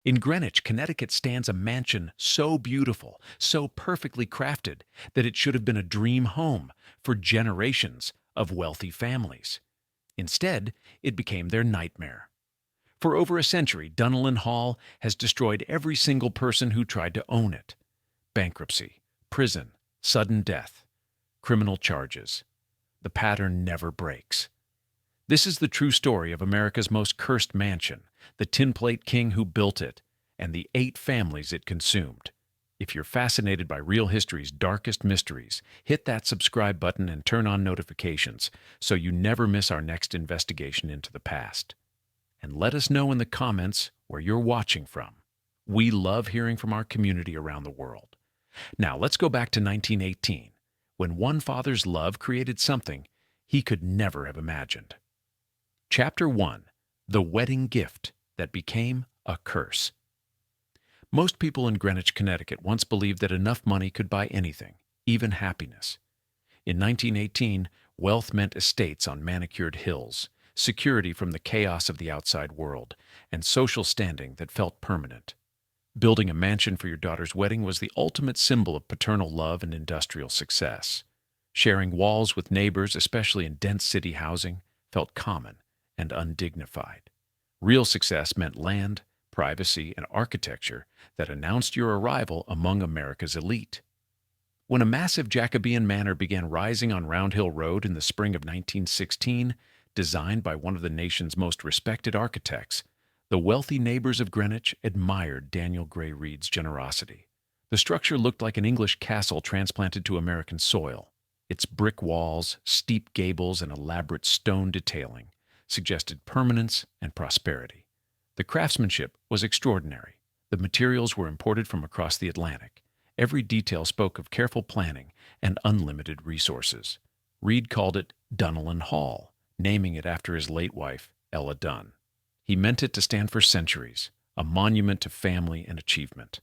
In Greenwich, Connecticut stands a mansion so beautiful, so perfectly crafted, that it should have been a dream home for generations of wealthy families. Instead, it became their nightmare. For over a century, Dunnellen Hall has destroyed every single person who tried to own it. Bankruptcy, prison, sudden death, criminal charges. The pattern never breaks. This is the true story of America's most cursed mansion, the tin plate king who built it, and the 8 families it consumed. If you're fascinated by real history's darkest mysteries, hit that subscribe button and turn on notifications so you never miss our next investigation into the past. And let us know in the comments where you're watching from. We love hearing from our community around the world. Now let's go back to 1918, when one father's love created something he could never have imagined. Chapter 1: The Wedding Gift That Became a Curse. Most people in Greenwich, Connecticut once believed that enough money could buy anything, even happiness. In 1918, wealth meant estates on manicured hills, security from the chaos of the outside world, and social standing that felt permanent. Building a mansion for your daughter's wedding was the ultimate symbol of paternal love and industrial success. Sharing walls with neighbors, especially in dense city housing, felt common and undignified. Real success meant land, privacy, and architecture that announced your arrival among America's elite. When a massive Jacobean manor began rising on Round Hill Road in the spring of 1916, designed by one of the nation's most respected architects, the wealthy neighbors of Greenwich admired Daniel Grey Reid's generosity. The structure looked like an English castle transplanted to American soil. Its brick walls, steep gables, and elaborate stone detailing suggested permanence and prosperity. The craftsmanship was extraordinary. The materials were imported from across the Atlantic. Every detail spoke of careful planning and unlimited resources. Reid called it Dunnellen Hall, naming it after his late wife, Ella Dunn. He meant it to stand for centuries, a monument to family and achievement.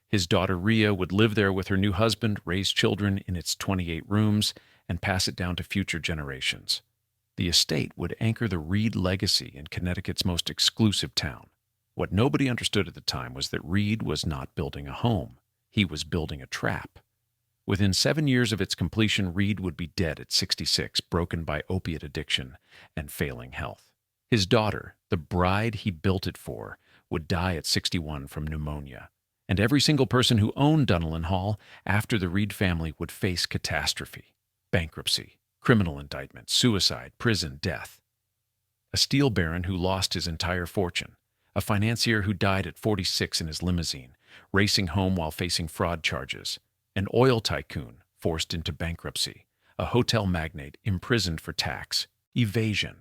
His daughter Rhea would live there with her new husband, raise children in its 28 rooms, and pass it down to future generations. The estate would anchor the Reid legacy in Connecticut's most exclusive town. What nobody understood at the time was that Reid was not building a home. He was building a trap. Within 7 years of its completion, Reid would be dead at 66, broken by opiate addiction and failing health. His daughter, the bride he built it for, would die at 61 from pneumonia. And every single person who owned Dunnellen Hall after the Reid family would face catastrophe, bankruptcy, criminal indictment, suicide, prison, death. A steel baron who lost his entire fortune, a financier who died at 46 in his limousine, racing home while facing fraud charges, an oil tycoon forced into bankruptcy, a hotel magnate imprisoned for tax, evasion.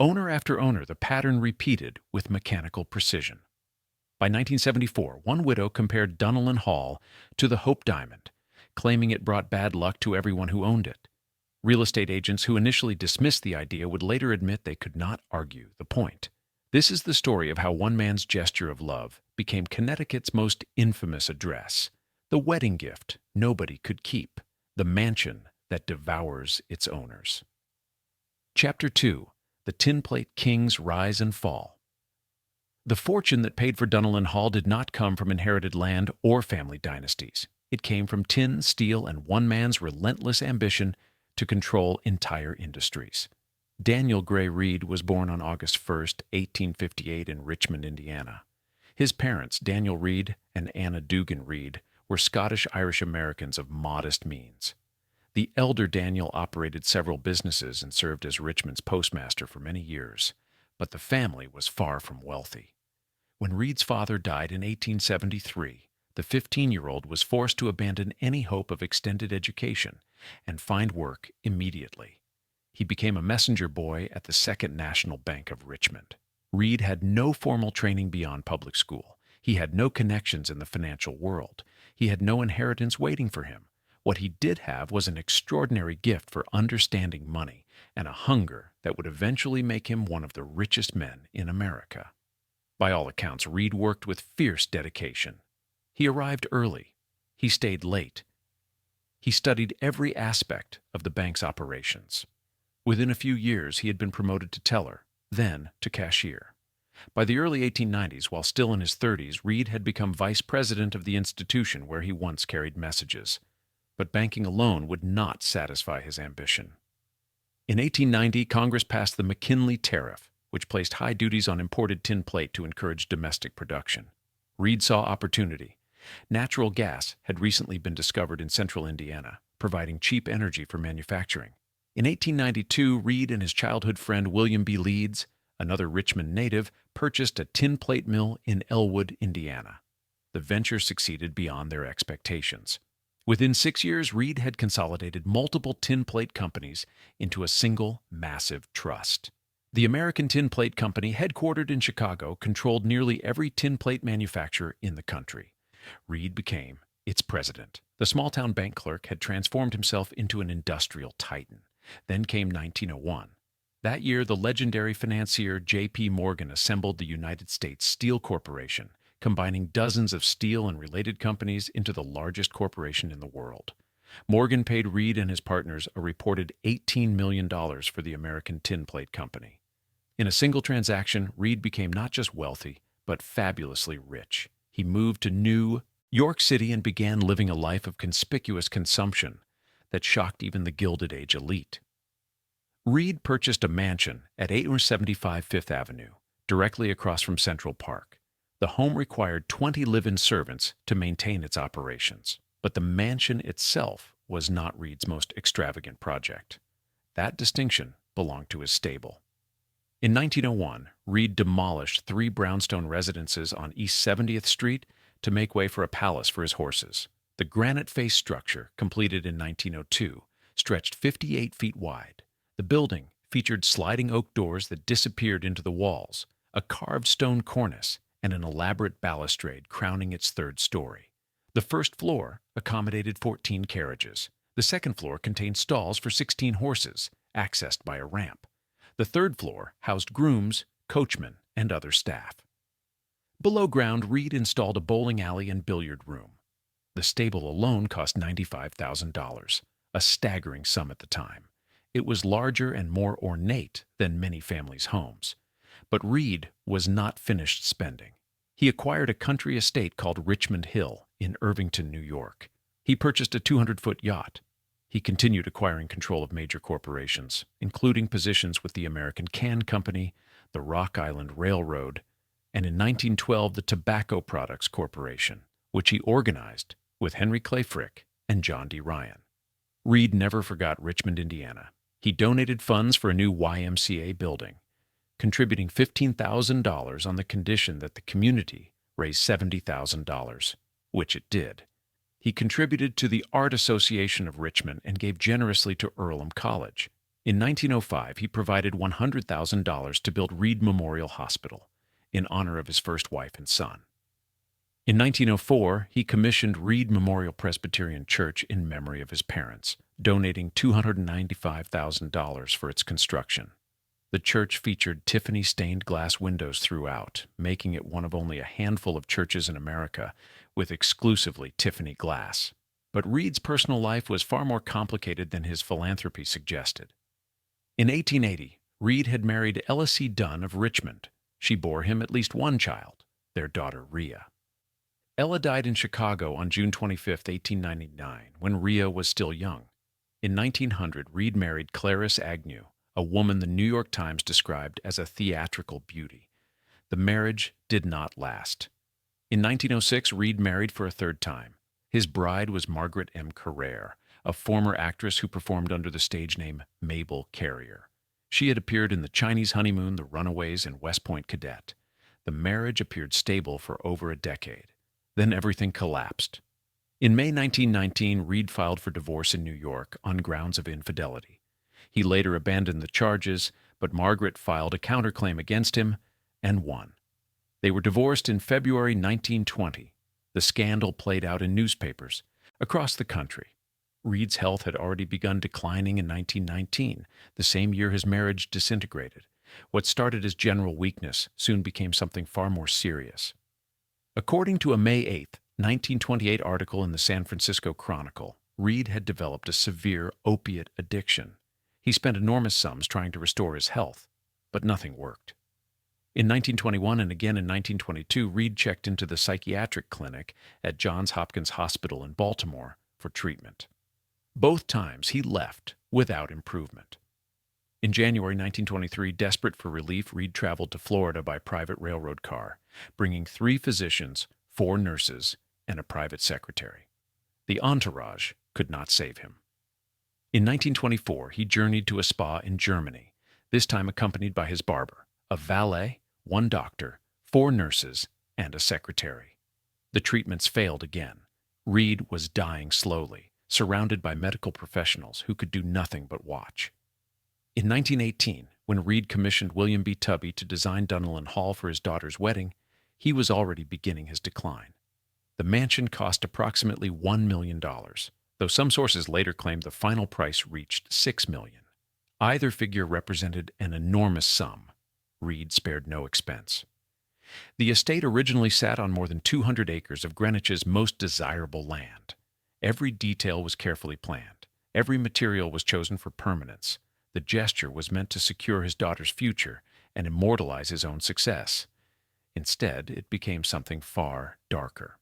Owner after owner, the pattern repeated with mechanical precision. By 1974, one widow compared Dunnellen Hall to the Hope Diamond, claiming it brought bad luck to everyone who owned it. Real estate agents who initially dismissed the idea would later admit they could not argue the point. This is the story of how one man's gesture of love became Connecticut's most infamous address, the wedding gift nobody could keep, the mansion that devours its owners. Chapter 2: The Tin Plate King's Rise and Fall. The fortune that paid for Dunnellen Hall did not come from inherited land or family dynasties. It came from tin, steel, and one man's relentless ambition to control entire industries. Daniel Grey Reid was born on August 1st, 1858 in Richmond, Indiana. His parents, Daniel Reid and Anna Dugan Reid, were Scottish-Irish Americans of modest means. The elder Daniel operated several businesses and served as Richmond's postmaster for many years, but the family was far from wealthy. When Reid's father died in 1873, the 15-year-old was forced to abandon any hope of extended education and find work immediately. He became a messenger boy at the Second National Bank of Richmond. Reid had no formal training beyond public school. He had no connections in the financial world. He had no inheritance waiting for him. What he did have was an extraordinary gift for understanding money and a hunger that would eventually make him one of the richest men in America. By all accounts, Reid worked with fierce dedication. He arrived early. He stayed late. He studied every aspect of the bank's operations. Within a few years, he had been promoted to teller, then to cashier. By the early 1890s, while still in his 30s, Reid had become vice president of the institution where he once carried messages. But banking alone would not satisfy his ambition. In 1890, Congress passed the McKinley Tariff, which placed high duties on imported tin plate to encourage domestic production. Reid saw opportunity. Natural gas had recently been discovered in central Indiana, providing cheap energy for manufacturing. In 1892, Reid and his childhood friend William B. Leeds, another Richmond native, purchased a tin plate mill in Elwood, Indiana. The venture succeeded beyond their expectations. Within 6 years, Reid had consolidated multiple tin plate companies into a single, massive trust. The American Tin Plate Company, headquartered in Chicago, controlled nearly every tin plate manufacturer in the country. Reid became its president. The small-town bank clerk had transformed himself into an industrial titan. Then came 1901. That year, the legendary financier J.P. Morgan assembled the United States Steel Corporation, combining dozens of steel and related companies into the largest corporation in the world. Morgan paid Reid and his partners a reported $18 million for the American Tin Plate Company. In a single transaction, Reid became not just wealthy, but fabulously rich. He moved to New York City and began living a life of conspicuous consumption that shocked even the Gilded Age elite. Reid purchased a mansion at 875 Fifth Avenue, directly across from Central Park. The home required 20 live-in servants to maintain its operations, but the mansion itself was not Reid's most extravagant project. That distinction belonged to his stable. In 1901, Reid demolished 3 brownstone residences on East 70th Street to make way for a palace for his horses. The granite-faced structure, completed in 1902, stretched 58 feet wide. The building featured sliding oak doors that disappeared into the walls, a carved stone cornice, and an elaborate balustrade crowning its 3rd story. The first floor accommodated 14 carriages. The second floor contained stalls for 16 horses, accessed by a ramp. The 3rd floor housed grooms, coachmen, and other staff. Below ground, Reid installed a bowling alley and billiard room. The stable alone cost $95,000, a staggering sum at the time. It was larger and more ornate than many families' homes. But Reid was not finished spending. He acquired a country estate called Richmond Hill in Irvington, New York. He purchased a 200-foot yacht. He continued acquiring control of major corporations, including positions with the American Can Company, the Rock Island Railroad, and in 1912 the Tobacco Products Corporation, which he organized with Henry Clay Frick and John D. Ryan. Reid never forgot Richmond, Indiana. He donated funds for a new YMCA building, contributing $15,000 on the condition that the community raise $70,000, which it did. He contributed to the Art Association of Richmond and gave generously to Earlham College. In 1905, he provided $100,000 to build Reid Memorial Hospital in honor of his first wife and son. In 1904, he commissioned Reid Memorial Presbyterian Church in memory of his parents, donating $295,000 for its construction. The church featured Tiffany-stained glass windows throughout, making it one of only a handful of churches in America with exclusively Tiffany glass. But Reid's personal life was far more complicated than his philanthropy suggested. In 1880, Reid had married Ella Dunn of Richmond. She bore him at least one child, their daughter Rhea. Ella died in Chicago on June 25, 1899, when Rhea was still young. In 1900, Reid married Clarice Agnew, a woman the New York Times described as a theatrical beauty. The marriage did not last. In 1906, Reid married for a 3rd time. His bride was Margaret M. Carrere, a former actress who performed under the stage name Mabel Carrier. She had appeared in The Chinese Honeymoon, The Runaways, and West Point Cadet. The marriage appeared stable for over a decade. Then everything collapsed. In May 1919, Reid filed for divorce in New York on grounds of infidelity. He later abandoned the charges, but Margaret filed a counterclaim against him and won. They were divorced in February 1920. The scandal played out in newspapers across the country. Reid's health had already begun declining in 1919, the same year his marriage disintegrated. What started as general weakness soon became something far more serious. According to a May 8, 1928 article in the San Francisco Chronicle, Reid had developed a severe opiate addiction. He spent enormous sums trying to restore his health, but nothing worked. In 1921 and again in 1922, Reid checked into the psychiatric clinic at Johns Hopkins Hospital in Baltimore for treatment. Both times he left without improvement. In January 1923, desperate for relief, Reid traveled to Florida by private railroad car, bringing 3 physicians, 4 nurses, and a private secretary. The entourage could not save him. In 1924, he journeyed to a spa in Germany, this time accompanied by his barber, a valet, 1 doctor, 4 nurses, and a secretary. The treatments failed again. Reid was dying slowly, surrounded by medical professionals who could do nothing but watch. In 1918, when Reid commissioned William B. Tubby to design Dunnellen Hall for his daughter's wedding, he was already beginning his decline. The mansion cost approximately $1 million, though some sources later claimed the final price reached $6 million. Either figure represented an enormous sum. Reid spared no expense. The estate originally sat on more than 200 acres of Greenwich's most desirable land. Every detail was carefully planned. Every material was chosen for permanence. The gesture was meant to secure his daughter's future and immortalize his own success. Instead, it became something far darker.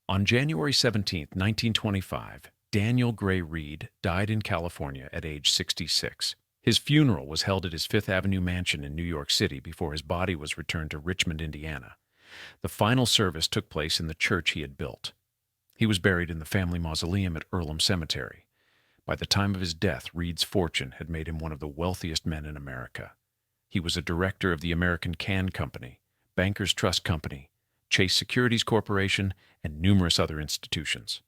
On January 17, 1925, Daniel Grey Reid died in California at age 66. His funeral was held at his Fifth Avenue mansion in New York City before his body was returned to Richmond, Indiana. The final service took place in the church he had built. He was buried in the family mausoleum at Earlham Cemetery. By the time of his death, Reid's fortune had made him one of the wealthiest men in America. He was a director of the American Can Company, Bankers Trust Company, Chase Securities Corporation, and numerous other institutions.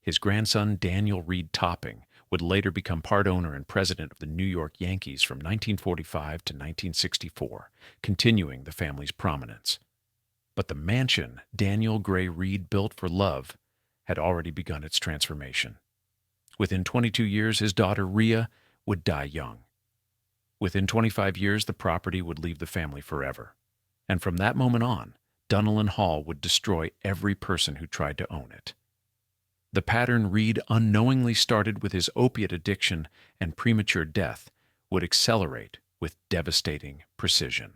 His grandson, Daniel Reid Topping, would later become part owner and president of the New York Yankees from 1945 to 1964, continuing the family's prominence. But the mansion Daniel Grey Reid built for love had already begun its transformation. Within 22 years, his daughter Rhea would die young. Within 25 years, the property would leave the family forever. And from that moment on, Dunnellen Hall would destroy every person who tried to own it. The pattern Reid unknowingly started with his opiate addiction and premature death would accelerate with devastating precision.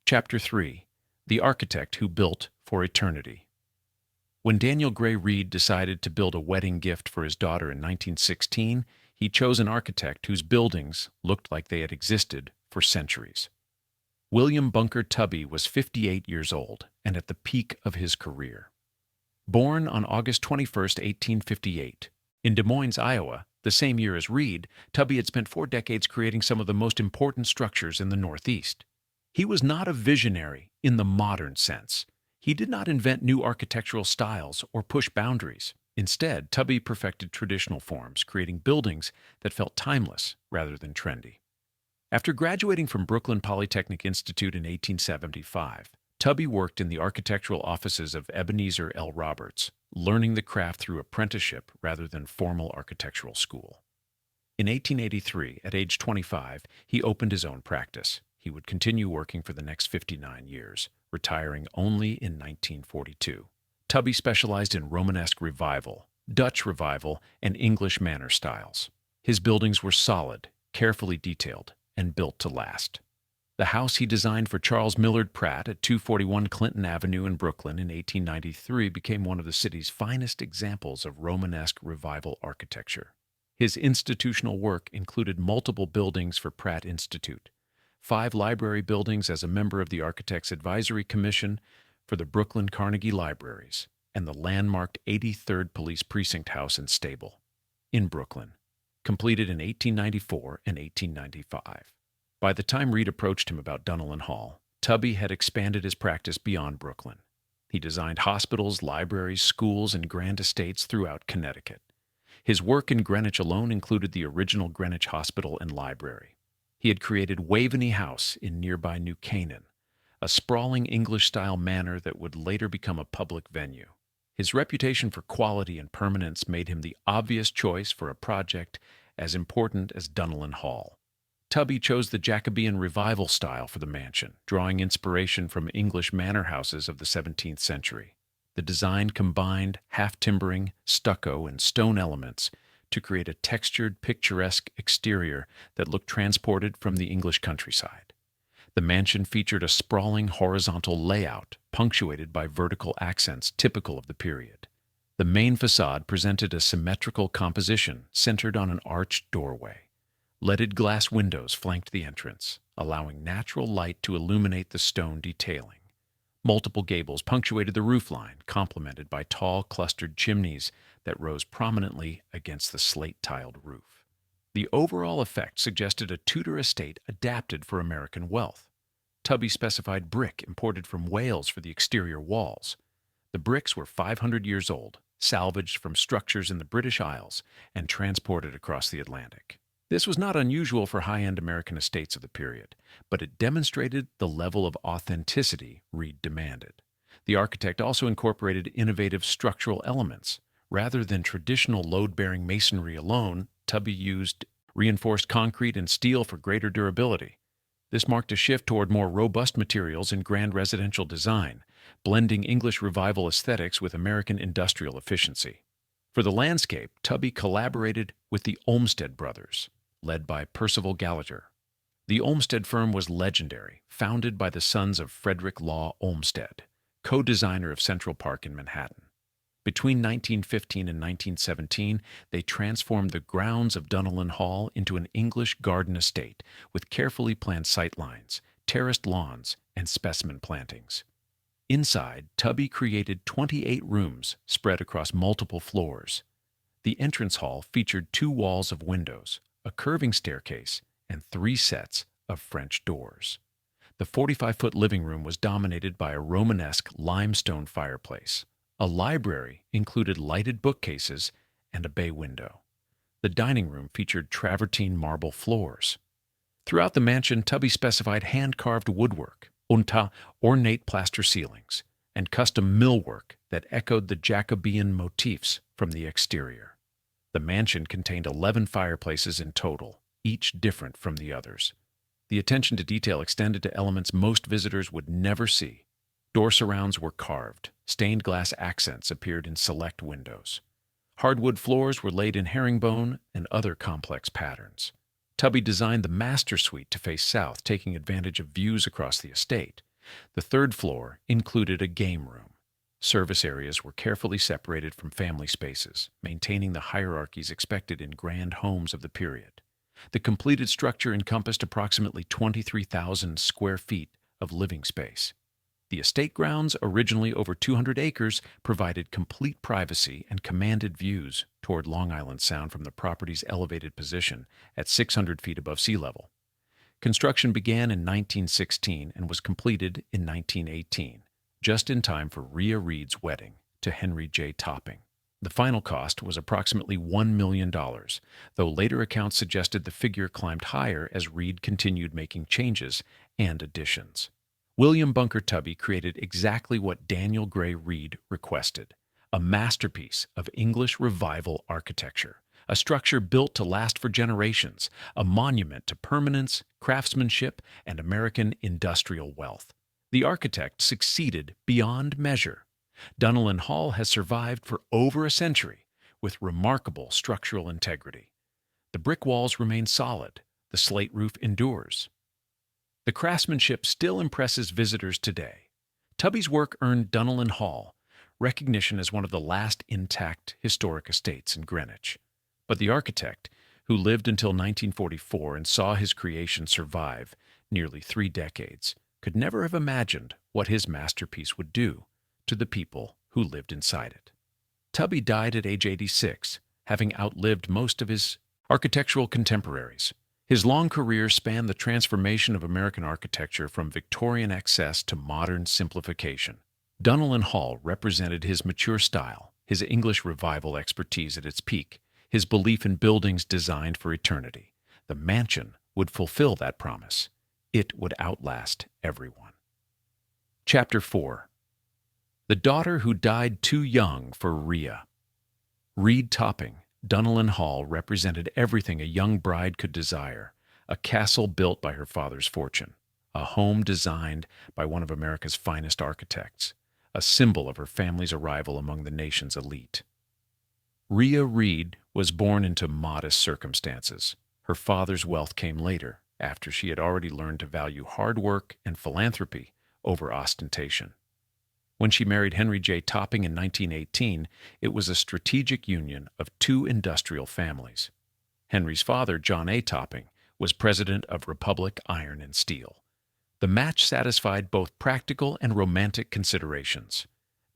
Chapter 3. The Architect Who Built for Eternity. When Daniel Grey Reid decided to build a wedding gift for his daughter in 1916, he chose an architect whose buildings looked like they had existed for centuries. William Bunker Tubby was 58 years old and at the peak of his career. Born on August 21, 1858, in Des Moines, Iowa, the same year as Reid, Tubby had spent 4 decades creating some of the most important structures in the Northeast. He was not a visionary in the modern sense. He did not invent new architectural styles or push boundaries. Instead, Tubby perfected traditional forms, creating buildings that felt timeless rather than trendy. After graduating from Brooklyn Polytechnic Institute in 1875, Tubby worked in the architectural offices of Ebenezer L. Roberts, learning the craft through apprenticeship rather than formal architectural school. In 1883, at age 25, he opened his own practice. He would continue working for the next 59 years, retiring only in 1942. Tubby specialized in Romanesque revival, Dutch revival, and English manor styles. His buildings were solid, carefully detailed, and built to last. The house he designed for Charles Millard Pratt at 241 Clinton Avenue in Brooklyn in 1893 became one of the city's finest examples of Romanesque revival architecture. His institutional work included multiple buildings for Pratt Institute, 5 library buildings as a member of the Architects Advisory Commission for the Brooklyn Carnegie Libraries, and the landmarked 83rd Police Precinct House and Stable in Brooklyn, completed in 1894 and 1895. By the time Reid approached him about Dunnellen Hall, Tubby had expanded his practice beyond Brooklyn. He designed hospitals, libraries, schools, and grand estates throughout Connecticut. His work in Greenwich alone included the original Greenwich Hospital and Library. He had created Waveney House in nearby New Canaan, a sprawling English-style manor that would later become a public venue. His reputation for quality and permanence made him the obvious choice for a project as important as Dunnellen Hall. Tubby chose the Jacobean revival style for the mansion, drawing inspiration from English manor houses of the 17th century. The design combined half-timbering, stucco, and stone elements to create a textured, picturesque exterior that looked transported from the English countryside. The mansion featured a sprawling horizontal layout, punctuated by vertical accents typical of the period. The main facade presented a symmetrical composition centered on an arched doorway. Leaded glass windows flanked the entrance, allowing natural light to illuminate the stone detailing. Multiple gables punctuated the roofline, complemented by tall, clustered chimneys that rose prominently against the slate-tiled roof. The overall effect suggested a Tudor estate adapted for American wealth. Tubby specified brick imported from Wales for the exterior walls. The bricks were 500 years old, salvaged from structures in the British Isles and transported across the Atlantic. This was not unusual for high-end American estates of the period, but it demonstrated the level of authenticity Reid demanded. The architect also incorporated innovative structural elements. Rather than traditional load-bearing masonry alone, Tubby used reinforced concrete and steel for greater durability. This marked a shift toward more robust materials in grand residential design, blending English Revival aesthetics with American industrial efficiency. For the landscape, Tubby collaborated with the Olmsted brothers, led by Percival Gallagher. The Olmsted firm was legendary, founded by the sons of Frederick Law Olmsted, co-designer of Central Park in Manhattan. Between 1915 and 1917, they transformed the grounds of Dunnellen Hall into an English garden estate with carefully planned sightlines, terraced lawns, and specimen plantings. Inside, Tubby created 28 rooms spread across multiple floors. The entrance hall featured 2 walls of windows, a curving staircase, and 3 sets of French doors. The 45-foot living room was dominated by a Romanesque limestone fireplace. A library included lighted bookcases and a bay window. The dining room featured travertine marble floors. Throughout the mansion, Tubby specified hand-carved woodwork, ornate plaster ceilings, and custom millwork that echoed the Jacobean motifs from the exterior. The mansion contained 11 fireplaces in total, each different from the others. The attention to detail extended to elements most visitors would never see. Door surrounds were carved. Stained glass accents appeared in select windows. Hardwood floors were laid in herringbone and other complex patterns. Tubby designed the master suite to face south, taking advantage of views across the estate. The 3rd floor included a game room. Service areas were carefully separated from family spaces, maintaining the hierarchies expected in grand homes of the period. The completed structure encompassed approximately 23,000 square feet of living space. The estate grounds, originally over 200 acres, provided complete privacy and commanded views toward Long Island Sound from the property's elevated position at 600 feet above sea level. Construction began in 1916 and was completed in 1918, just in time for Rhea Reid's wedding to Henry J. Topping. The final cost was approximately $1 million, though later accounts suggested the figure climbed higher as Reid continued making changes and additions. William Bunker Tubby created exactly what Daniel Grey Reid requested, a masterpiece of English Revival architecture, a structure built to last for generations, a monument to permanence, craftsmanship, and American industrial wealth. The architect succeeded beyond measure. Dunnellen Hall has survived for over a century with remarkable structural integrity. The brick walls remain solid, the slate roof endures. The craftsmanship still impresses visitors today. Tubby's work earned Dunnellen Hall recognition as one of the last intact historic estates in Greenwich. But the architect, who lived until 1944 and saw his creation survive nearly 3 decades, could never have imagined what his masterpiece would do to the people who lived inside it. Tubby died at age 86, having outlived most of his architectural contemporaries. His long career spanned the transformation of American architecture from Victorian excess to modern simplification. Dunnellen Hall represented his mature style, his English Revival expertise at its peak, his belief in buildings designed for eternity. The mansion would fulfill that promise. It would outlast everyone. Chapter 4. The Daughter Who Died Too Young for Rhea. Reid Topping, Dunnellen Hall represented everything a young bride could desire, a castle built by her father's fortune, a home designed by one of America's finest architects, a symbol of her family's arrival among the nation's elite. Rhea Reid was born into modest circumstances. Her father's wealth came later, after she had already learned to value hard work and philanthropy over ostentation. When she married Henry J. Topping in 1918, it was a strategic union of two industrial families. Henry's father, John A. Topping, was president of Republic Iron and Steel. The match satisfied both practical and romantic considerations.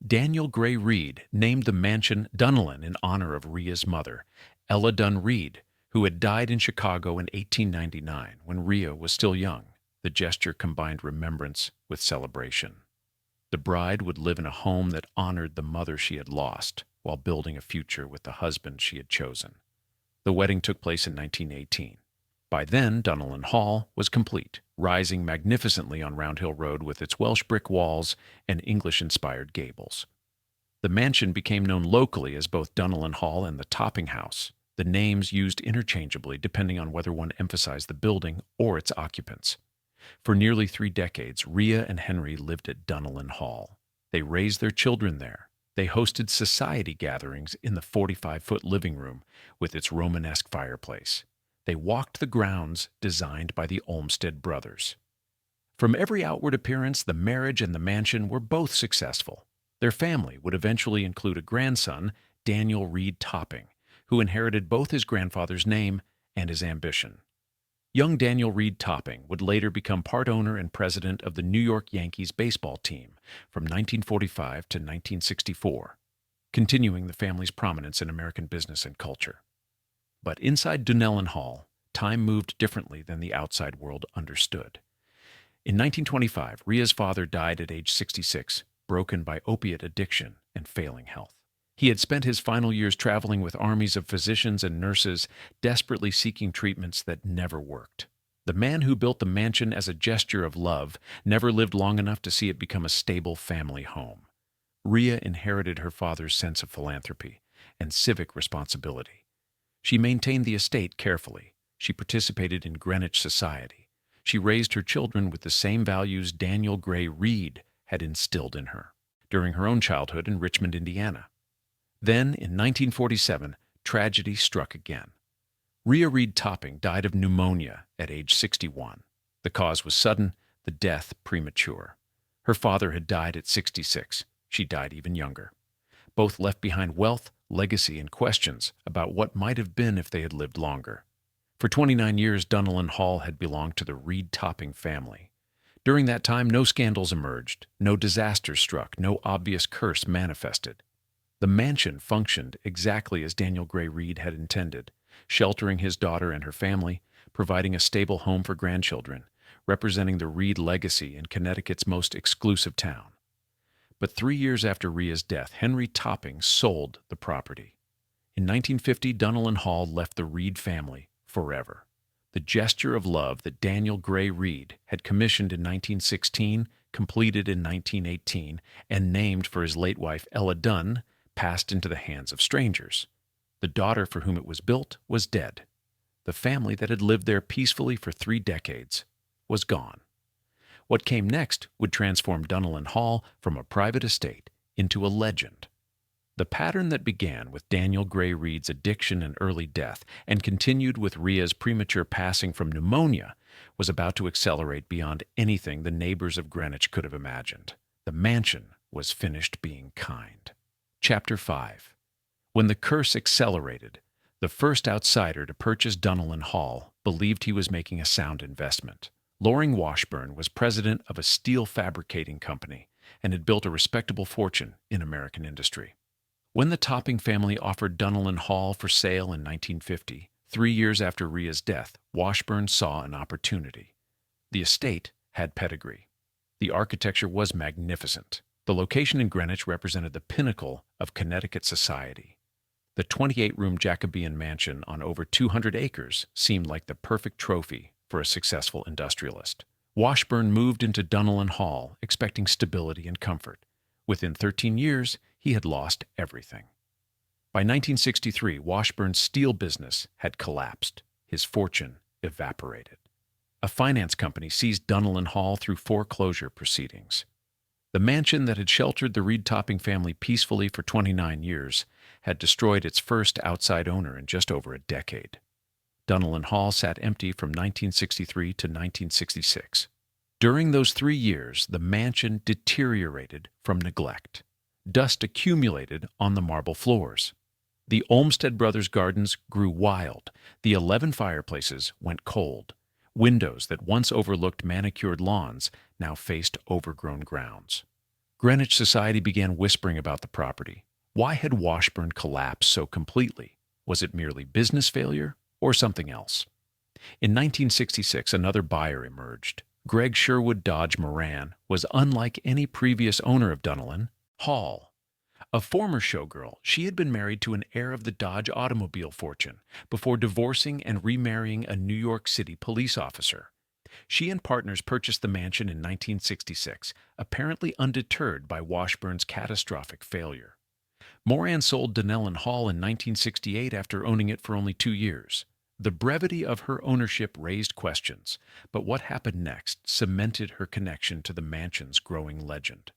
Daniel Grey Reid named the mansion Dunnellen in honor of Rhea's mother, Ella Dunn Reid, who had died in Chicago in 1899 when Rhea was still young. The gesture combined remembrance with celebration. The bride would live in a home that honored the mother she had lost while building a future with the husband she had chosen. The wedding took place in 1918. By then, Dunnellen Hall was complete, rising magnificently on Round Hill Road with its Welsh brick walls and English-inspired gables. The mansion became known locally as both Dunnellen Hall and the Topping House, the names used interchangeably depending on whether one emphasized the building or its occupants. For nearly 3 decades, Rhea and Henry lived at Dunnellen Hall. They raised their children there. They hosted society gatherings in the 45-foot living room with its Romanesque fireplace. They walked the grounds designed by the Olmsted brothers. From every outward appearance, the marriage and the mansion were both successful. Their family would eventually include a grandson, Daniel Reid Topping, who inherited both his grandfather's name and his ambition. Young Daniel Reid Topping would later become part owner and president of the New York Yankees baseball team from 1945 to 1964, continuing the family's prominence in American business and culture. But inside Dunnellen Hall, time moved differently than the outside world understood. In 1925, Rhea's father died at age 66, broken by opiate addiction and failing health. He had spent his final years traveling with armies of physicians and nurses, desperately seeking treatments that never worked. The man who built the mansion as a gesture of love never lived long enough to see it become a stable family home. Rhea inherited her father's sense of philanthropy and civic responsibility. She maintained the estate carefully. She participated in Greenwich society. She raised her children with the same values Daniel Grey Reid had instilled in her during her own childhood in Richmond, Indiana. Then, in 1947, tragedy struck again. Rhea Reid Topping died of pneumonia at age 61. The cause was sudden, the death premature. Her father had died at 66. She died even younger. Both left behind wealth, legacy, and questions about what might have been if they had lived longer. For 29 years, Dunnellen Hall had belonged to the Reid Topping family. During that time, no scandals emerged, no disasters struck, no obvious curse manifested. The mansion functioned exactly as Daniel Grey Reid had intended, sheltering his daughter and her family, providing a stable home for grandchildren, representing the Reid legacy in Connecticut's most exclusive town. But 3 years after Rhea's death, Henry Topping sold the property. In 1950, Dunnellen Hall left the Reid family forever. The gesture of love that Daniel Grey Reid had commissioned in 1916, completed in 1918, and named for his late wife Ella Dunn, passed into the hands of strangers. The daughter for whom it was built was dead. The family that had lived there peacefully for 3 decades was gone. What came next would transform Dunnellen Hall from a private estate into a legend. The pattern that began with Daniel Grey Reid's addiction and early death and continued with Rhea's premature passing from pneumonia was about to accelerate beyond anything the neighbors of Greenwich could have imagined. The mansion was finished being kind. Chapter 5. When the curse accelerated, the first outsider to purchase Dunnellen Hall believed he was making a sound investment. Loring Washburn was president of a steel fabricating company and had built a respectable fortune in American industry. When the Topping family offered Dunnellen Hall for sale in 1950, 3 years after Rhea's death, Washburn saw an opportunity. The estate had pedigree. The architecture was magnificent. The location in Greenwich represented the pinnacle of Connecticut society. The 28-room Jacobean mansion on over 200 acres seemed like the perfect trophy for a successful industrialist. Washburn moved into Dunnellen Hall, expecting stability and comfort. Within 13 years, he had lost everything. By 1963, Washburn's steel business had collapsed. His fortune evaporated. A finance company seized Dunnellen Hall through foreclosure proceedings. The mansion that had sheltered the Reid Topping family peacefully for 29 years had destroyed its first outside owner in just over a decade. Dunnellen Hall sat empty from 1963 to 1966. During those 3 years, the mansion deteriorated from neglect. Dust accumulated on the marble floors. The Olmsted Brothers gardens grew wild. The 11 fireplaces went cold. Windows that once overlooked manicured lawns now faced overgrown grounds. Greenwich society began whispering about the property. Why had Washburn collapsed so completely? Was it merely business failure or something else? In 1966, another buyer emerged. Greg Sherwood Dodge Moran was unlike any previous owner of Dunnellen Hall. A former showgirl, she had been married to an heir of the Dodge automobile fortune before divorcing and remarrying a New York City police officer. She and partners purchased the mansion in 1966, apparently undeterred by Washburn's catastrophic failure. Moran sold Dunnellen Hall in 1968 after owning it for only 2 years. The brevity of her ownership raised questions, but what happened next cemented her connection to the mansion's growing legend.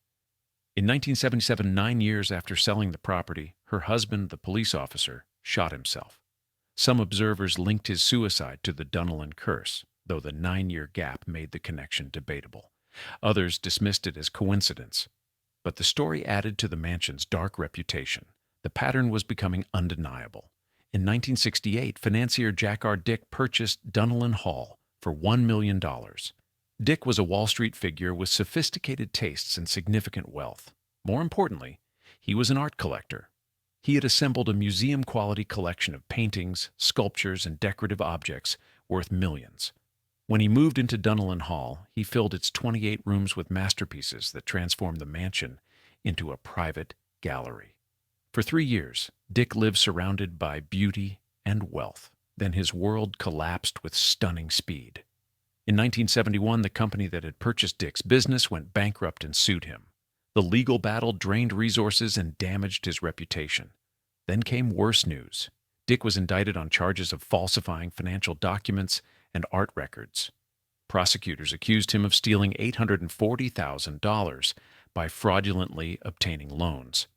In 1977, 9 years after selling the property, her husband, the police officer, shot himself. Some observers linked his suicide to the Dunnellen curse, though the 9-year gap made the connection debatable. Others dismissed it as coincidence. But the story added to the mansion's dark reputation. The pattern was becoming undeniable. In 1968, financier Jack R. Dick purchased Dunnellen Hall for $1 million. Dick was a Wall Street figure with sophisticated tastes and significant wealth. More importantly, he was an art collector. He had assembled a museum-quality collection of paintings, sculptures, and decorative objects worth millions. When he moved into Dunnellen Hall, he filled its 28 rooms with masterpieces that transformed the mansion into a private gallery. For 3 years, Dick lived surrounded by beauty and wealth. Then his world collapsed with stunning speed. In 1971, the company that had purchased Dick's business went bankrupt and sued him. The legal battle drained resources and damaged his reputation. Then came worse news. Dick was indicted on charges of falsifying financial documents and art records. Prosecutors accused him of stealing $840,000 by fraudulently obtaining loans.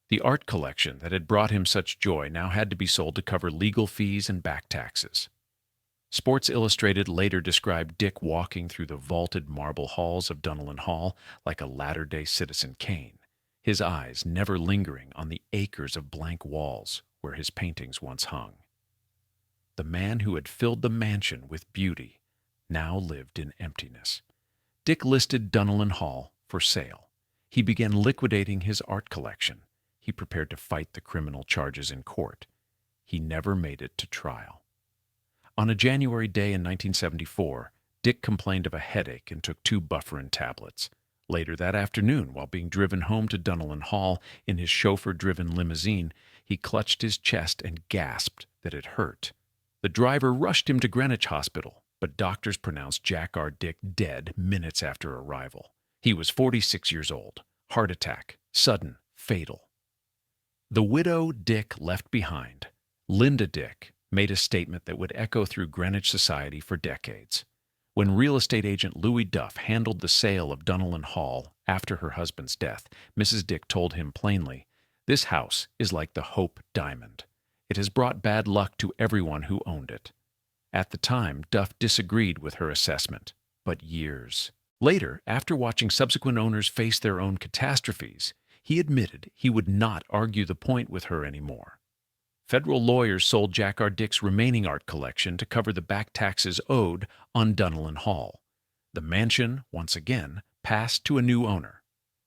The art collection that had brought him such joy now had to be sold to cover legal fees and back taxes. Sports Illustrated later described Dick walking through the vaulted marble halls of Dunnellen Hall like a latter-day Citizen Kane, his eyes never lingering on the acres of blank walls where his paintings once hung. The man who had filled the mansion with beauty now lived in emptiness. Dick listed Dunnellen Hall for sale. He began liquidating his art collection. He prepared to fight the criminal charges in court. He never made it to trial. On a January day in 1974, Dick complained of a headache and took 2 Bufferin tablets. Later that afternoon, while being driven home to Dunnellen Hall in his chauffeur-driven limousine, he clutched his chest and gasped that it hurt. The driver rushed him to Greenwich Hospital, but doctors pronounced Jack R. Dick dead minutes after arrival. He was 46 years old. Heart attack, sudden, fatal. The widow Dick left behind, Linda Dick, made a statement that would echo through Greenwich society for decades. When real estate agent Louis Duff handled the sale of Dunnellen Hall after her husband's death, Mrs. Dick told him plainly, "This house is like the Hope Diamond. It has brought bad luck to everyone who owned it." At the time, Duff disagreed with her assessment, but years later, after watching subsequent owners face their own catastrophes, he admitted he would not argue the point with her anymore. Federal lawyers sold Jack R. Dick's remaining art collection to cover the back taxes owed on Dunnellen Hall. The mansion, once again, passed to a new owner.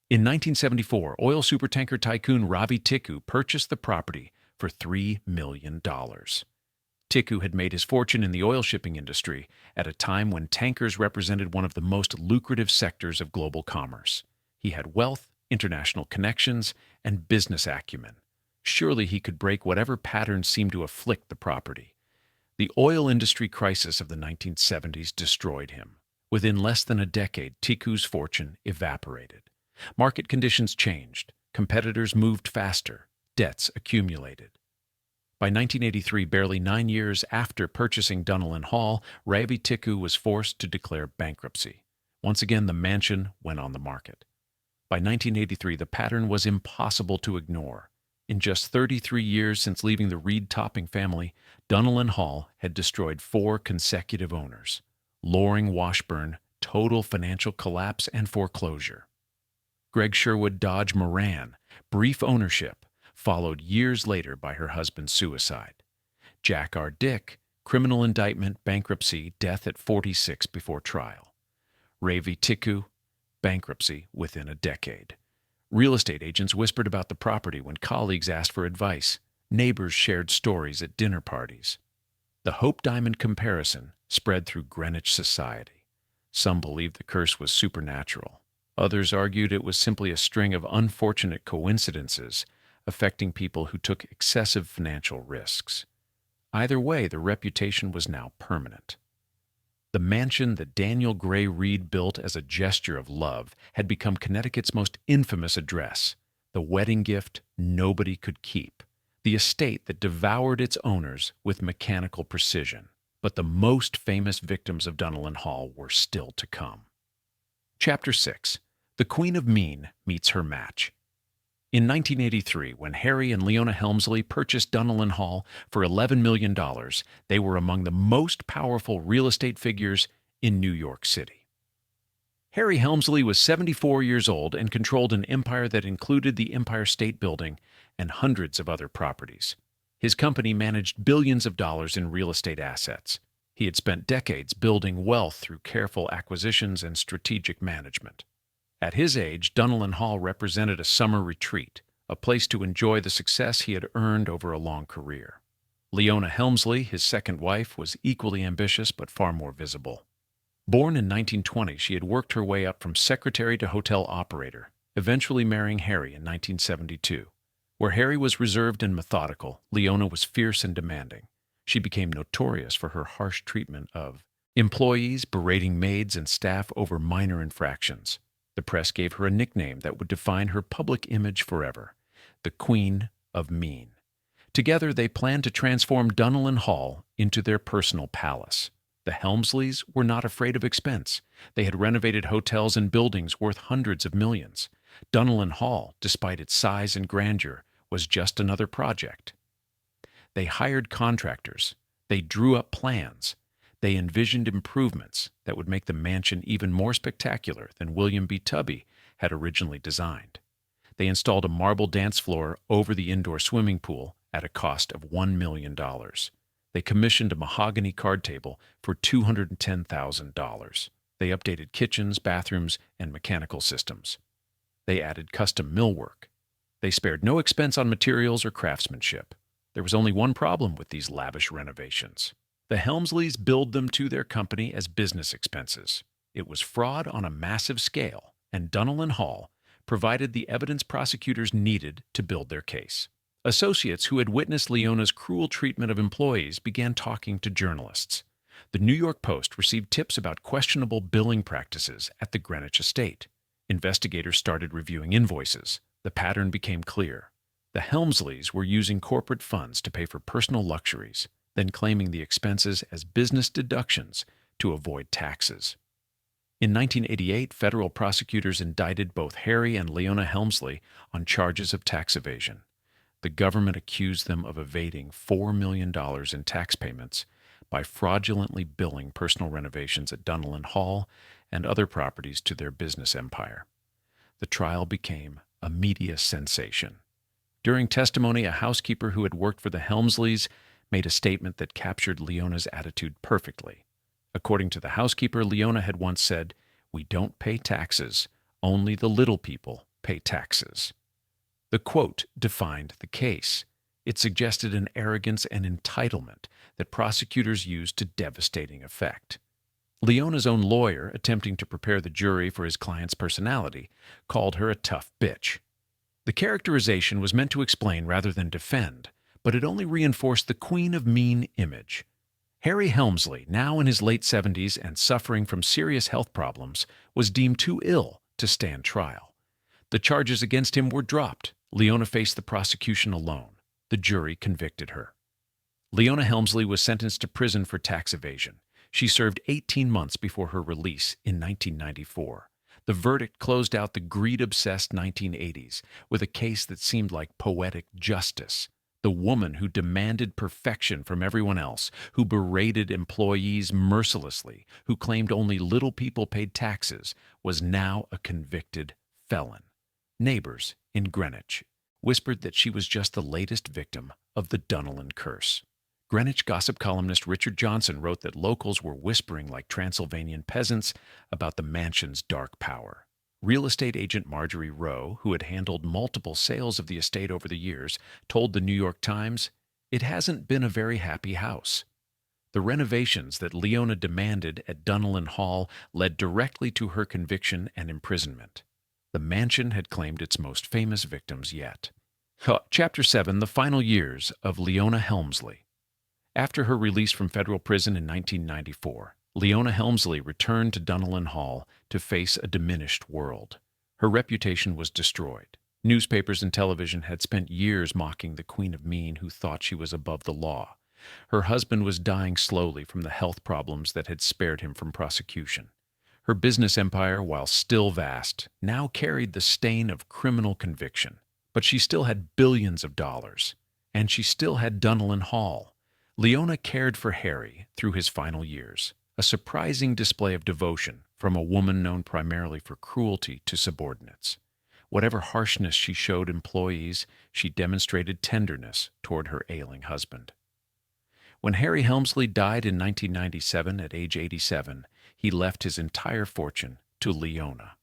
In 1974, oil supertanker tycoon Ravi Tikkoo purchased the property for $3 million. Tikkoo had made his fortune in the oil shipping industry at a time when tankers represented one of the most lucrative sectors of global commerce. He had wealth, international connections, and business acumen. Surely he could break whatever pattern seemed to afflict the property. The oil industry crisis of the 1970s destroyed him. Within less than a decade, Tikkoo's fortune evaporated. Market conditions changed. Competitors moved faster. Debts accumulated. By 1983, barely 9 years after purchasing Dunnellen Hall, Ravi Tikkoo was forced to declare bankruptcy. Once again, the mansion went on the market. By 1983, the pattern was impossible to ignore. In just 33 years since leaving the Reid Topping family, Dunnellen Hall had destroyed 4 consecutive owners. Loring Washburn, total financial collapse and foreclosure. Greg Sherwood Dodge Moran, brief ownership, followed years later by her husband's suicide. Jack R. Dick, criminal indictment, bankruptcy, death at 46 before trial. Ravi Tikkoo, bankruptcy within a decade. Real estate agents whispered about the property when colleagues asked for advice. Neighbors shared stories at dinner parties. The Hope Diamond comparison spread through Greenwich society. Some believed the curse was supernatural. Others argued it was simply a string of unfortunate coincidences affecting people who took excessive financial risks. Either way, the reputation was now permanent. The mansion that Daniel Grey Reid built as a gesture of love had become Connecticut's most infamous address, the wedding gift nobody could keep, the estate that devoured its owners with mechanical precision. But the most famous victims of Dunnellen Hall were still to come. Chapter 6. The Queen of Mean Meets Her Match. In 1983, when Harry and Leona Helmsley purchased Dunnellen Hall for $11 million, they were among the most powerful real estate figures in New York City. Harry Helmsley was 74 years old and controlled an empire that included the Empire State Building and hundreds of other properties. His company managed billions of dollars in real estate assets. He had spent decades building wealth through careful acquisitions and strategic management. At his age, Dunnellen Hall represented a summer retreat, a place to enjoy the success he had earned over a long career. Leona Helmsley, his second wife, was equally ambitious but far more visible. Born in 1920, she had worked her way up from secretary to hotel operator, eventually marrying Harry in 1972. Where Harry was reserved and methodical, Leona was fierce and demanding. She became notorious for her harsh treatment of employees, berating maids and staff over minor infractions. The press gave her a nickname that would define her public image forever, the Queen of Mean. Together, they planned to transform Dunnellen Hall into their personal palace. The Helmsleys were not afraid of expense. They had renovated hotels and buildings worth hundreds of millions. Dunnellen Hall, despite its size and grandeur, was just another project. They hired contractors. They drew up plans. They envisioned improvements that would make the mansion even more spectacular than William B. Tubby had originally designed. They installed a marble dance floor over the indoor swimming pool at a cost of $1 million. They commissioned a mahogany card table for $210,000. They updated kitchens, bathrooms, and mechanical systems. They added custom millwork. They spared no expense on materials or craftsmanship. There was only one problem with these lavish renovations. The Helmsleys billed them to their company as business expenses. It was fraud on a massive scale, and Dunnellen Hall provided the evidence prosecutors needed to build their case. Associates who had witnessed Leona's cruel treatment of employees began talking to journalists. The New York Post received tips about questionable billing practices at the Greenwich estate. Investigators started reviewing invoices. The pattern became clear. The Helmsleys were using corporate funds to pay for personal luxuries, then claiming the expenses as business deductions to avoid taxes. In 1988, federal prosecutors indicted both Harry and Leona Helmsley on charges of tax evasion. The government accused them of evading $4 million in tax payments by fraudulently billing personal renovations at Dunnellen Hall and other properties to their business empire. The trial became a media sensation. During testimony, a housekeeper who had worked for the Helmsleys made a statement that captured Leona's attitude perfectly. According to the housekeeper, Leona had once said, "We don't pay taxes, only the little people pay taxes." The quote defined the case. It suggested an arrogance and entitlement that prosecutors used to devastating effect. Leona's own lawyer, attempting to prepare the jury for his client's personality, called her a tough bitch. The characterization was meant to explain rather than defend, but it only reinforced the Queen of Mean image. Harry Helmsley, now in his late 70s and suffering from serious health problems, was deemed too ill to stand trial. The charges against him were dropped. Leona faced the prosecution alone. The jury convicted her. Leona Helmsley was sentenced to prison for tax evasion. She served 18 months before her release in 1994. The verdict closed out the greed-obsessed 1980s with a case that seemed like poetic justice. The woman who demanded perfection from everyone else, who berated employees mercilessly, who claimed only little people paid taxes, was now a convicted felon. Neighbors in Greenwich whispered that she was just the latest victim of the Dunnellen curse. Greenwich gossip columnist Richard Johnson wrote that locals were whispering like Transylvanian peasants about the mansion's dark power. Real estate agent Marjorie Rowe, who had handled multiple sales of the estate over the years, told the New York Times, "It hasn't been a very happy house." The renovations that Leona demanded at Dunnellen Hall led directly to her conviction and imprisonment. The mansion had claimed its most famous victims yet. Chapter 7: The Final Years of Leona Helmsley. After her release from federal prison in 1994, Leona Helmsley returned to Dunnellen Hall to face a diminished world. Her reputation was destroyed. Newspapers and television had spent years mocking the Queen of Mean who thought she was above the law. Her husband was dying slowly from the health problems that had spared him from prosecution. Her business empire, while still vast, now carried the stain of criminal conviction. But she still had billions of dollars. And she still had Dunnellen Hall. Leona cared for Harry through his final years, a surprising display of devotion from a woman known primarily for cruelty to subordinates. Whatever harshness she showed employees, she demonstrated tenderness toward her ailing husband. When Harry Helmsley died in 1997 at age 87, he left his entire fortune to Leona.